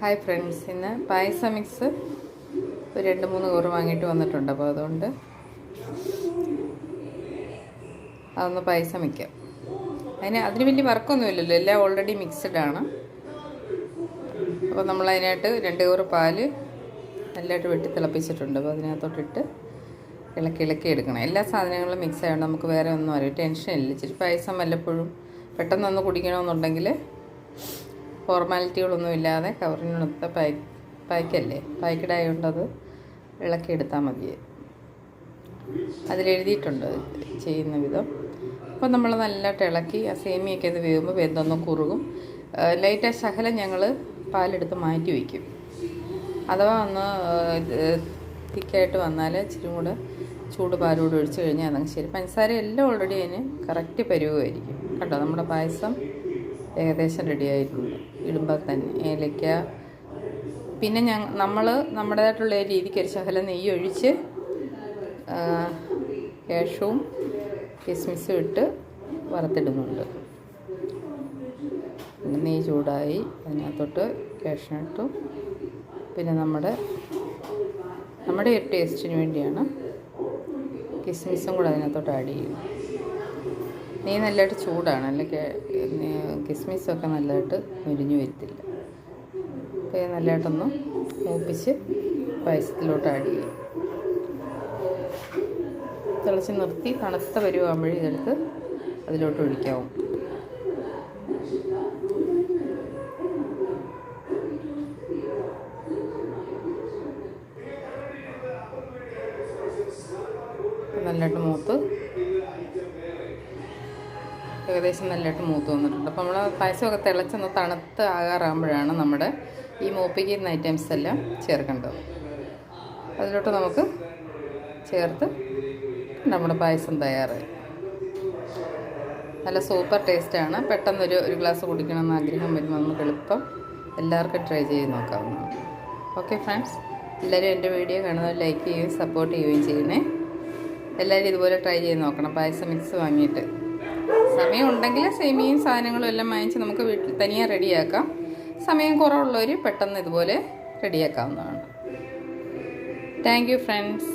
Hi friends, ഇന്ന് പായസ mix ഒരു 2-3 കവർ വാങ്ങിയിട്ട് വന്നിട്ടുണ്ട്. അപ്പോൾ അതുകൊണ്ട് അതൊന്ന് പായസം വയ്ക്കാം. അതിന് വലിയ വർക്കൊന്നുമില്ലല്ലോ, എല്ലാം ഓൾറെഡി മിക്സഡ് ആണ്. അപ്പോൾ നമ്മളതിനായിട്ട് 2 കവർ പാല് നല്ലതായിട്ട് വെട്ടി തിളപ്പിച്ചിട്ടുണ്ട്. അപ്പോൾ അതിനകത്തോട്ടിട്ട് ഇളക്കി എടുക്കണം. എല്ലാ സാധനങ്ങളും മിക്സ് ആയതുകൊണ്ട് നമുക്ക് വേറെ ഒന്നും അറിയാം, ടെൻഷനില്ല. ഇച്ചിരി പായസം വല്ലപ്പോഴും പെട്ടെന്നൊന്ന് കുടിക്കണമെന്നുണ്ടെങ്കിൽ ഫോർമാലിറ്റികളൊന്നും ഇല്ലാതെ കവറിനടുത്ത പായ്ക്കല്ലേ, പായ്ക്കഡായതുകൊണ്ട് അത് ഇളക്കിയെടുത്താൽ മതിയെ. അതിലെഴുതിയിട്ടുണ്ട് ചെയ്യുന്ന വിധം. അപ്പോൾ നമ്മൾ നല്ലതായിട്ട് ഇളക്കി ആ സേമിയൊക്കെ ഇത് വേകുമ്പോൾ വെന്തൊന്ന് കുറുകും. ലൈറ്റായി ശകലം ഞങ്ങൾ പാലെടുത്ത് മാറ്റി വയ്ക്കും. അഥവാ ഒന്ന് തിക്കായിട്ട് വന്നാൽ ഇച്ചിരി കൂടെ ചൂട് പാലോട് ഒഴിച്ച് കഴിഞ്ഞാൽ അതങ്ങ് ശരി. പഞ്ചസാര എല്ലാം ഓൾറെഡി അതിന് കറക്റ്റ് പരുവമായിരിക്കും. കണ്ടോ, നമ്മുടെ പായസം ഏകദേശം റെഡി ആയിട്ടുണ്ട്. ഇടുമ്പോൾ തന്നെ ഏലക്ക, പിന്നെ നമ്മൾ നമ്മുടേതായിട്ടുള്ള രീതിക്ക് ഒരു ശകലം നെയ്യ് ഒഴിച്ച് കാഷ്യൂവും കിസ്മിസും ഇട്ട് വറുത്തിടുന്നുണ്ട്. നെയ്യ് ചൂടായി അതിനകത്തോട്ട് കാഷ്യൂനട്ടും പിന്നെ നമ്മുടെ ഒരു ടേസ്റ്റിന് വേണ്ടിയാണ് കിസ്മിസും കൂടെ അതിനകത്തോട്ട് ആഡ് ചെയ്യും. നെയ്യ് നല്ലതായിട്ട് ചൂടാണ്, അല്ലെങ്കിൽ കിസ്മിസൊക്കെ നല്ലതായിട്ട് മുരിഞ്ഞു വരത്തില്ല. അപ്പോൾ നല്ലതായിട്ടൊന്ന് മൂപ്പിച്ച് പായസത്തിലോട്ട് ആഡ് ചെയ്യും. തിളച്ച് നിർത്തി തണുത്ത പരുവാകുമ്പോഴേ ഇതെടുത്ത് അതിലോട്ട് ഒഴിക്കാവും. നല്ലതായിട്ട് മൂത്ത് ഏകദേശം നല്ലതായിട്ട് മൂത്ത് വന്നിട്ടുണ്ട്. അപ്പോൾ നമ്മൾ പായസമൊക്കെ തിളച്ചൊന്ന് തണുത്ത് ആകാറാകുമ്പോഴാണ് നമ്മുടെ ഈ മൂപ്പിക്കുന്ന ഐറ്റംസ് എല്ലാം ചേർക്കേണ്ടത്. അതിലോട്ട് നമുക്ക് ചേർത്ത് നമ്മുടെ പായസം തയ്യാറായി. നല്ല സൂപ്പർ ടേസ്റ്റാണ്. പെട്ടെന്നൊരു ഗ്ലാസ് കുടിക്കണമെന്ന് ആഗ്രഹം വരുമ്പോൾ നമുക്ക് എളുപ്പം എല്ലാവർക്കും ട്രൈ ചെയ്ത് നോക്കാവുന്നതാണ്. ഓക്കെ ഫ്രണ്ട്സ്, എല്ലാവരും എൻ്റെ വീഡിയോ കാണുന്നത് ലൈക്ക് ചെയ്യുകയും സപ്പോർട്ട് ചെയ്യുകയും ചെയ്യണേ. എല്ലാവരും ഇതുപോലെ ട്രൈ ചെയ്ത് നോക്കണം. പായസം മിക്സ് വാങ്ങിയിട്ട് സമയം ഉണ്ടെങ്കിൽ സേമിയയും സാധനങ്ങളും എല്ലാം വാങ്ങിച്ച് നമുക്ക് വീട്ടിൽ തനിയെ റെഡിയാക്കാം. സമയം കുറവുള്ളവർ പെട്ടെന്ന് ഇതുപോലെ റെഡിയാക്കാവുന്നതാണ്. Thank you friends.